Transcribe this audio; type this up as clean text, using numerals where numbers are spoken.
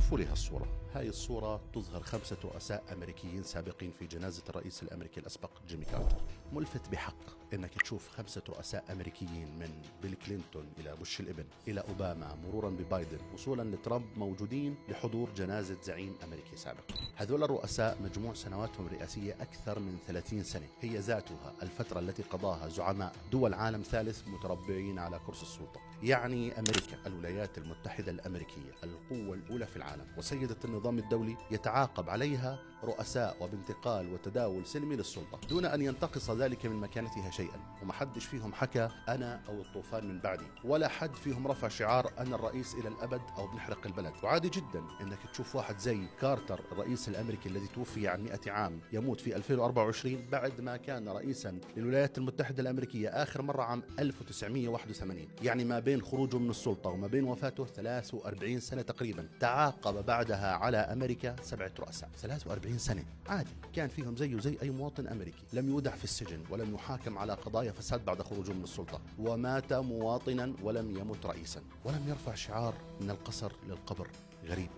شوفوا لي هالصورة. هاي الصورة تظهر 5 رؤساء أمريكيين سابقين في جنازة الرئيس الأمريكي الأسبق جيمي كارتر. ملفت بحق إنك تشوف 5 رؤساء أمريكيين من بيل كلينتون إلى بوش الابن إلى أوباما مرورا ببايدن وصولا لترامب موجودين لحضور جنازة زعيم أمريكي سابق. هذول الرؤساء مجموع سنواتهم الرئاسية أكثر من 30 سنة، هي ذاتها الفترة التي قضاها زعماء دول عالم ثالث متربعين على كرسي السلطة. يعني أمريكا، الولايات المتحدة الأمريكية، القوة الأولى في العالم وسيدة النظام الدولي، يتعاقب عليها رؤساء وبانتقال وتداول سلمي للسلطة دون أن ينتقص ذلك من مكانتها شيئا. ومحدش فيهم حكى أنا أو الطوفان من بعدي، ولا حد فيهم رفع شعار أنا الرئيس إلى الأبد أو بنحرق البلد. وعادي جدا أنك تشوف واحد زي كارتر الرئيس الأمريكي الذي توفي عن 100 عام يموت في 2024 بعد ما كان رئيسا للولايات المتحدة الأمريكية آخر مرة عام 1981. يعني ما بين خروجه من السلطة وما بين وفاته 43 سنة تقريبا. تعاقب بعدها على أمريكا 7 رؤساء. 43 سنة عادي، كان فيهم زيه زي أي مواطن أمريكي، لم يودع في السجن ولم يحاكم على قضايا فساد بعد خروجه من السلطة، ومات مواطنا ولم يمت رئيسا، ولم يرفع شعار من القصر للقبر. غريب.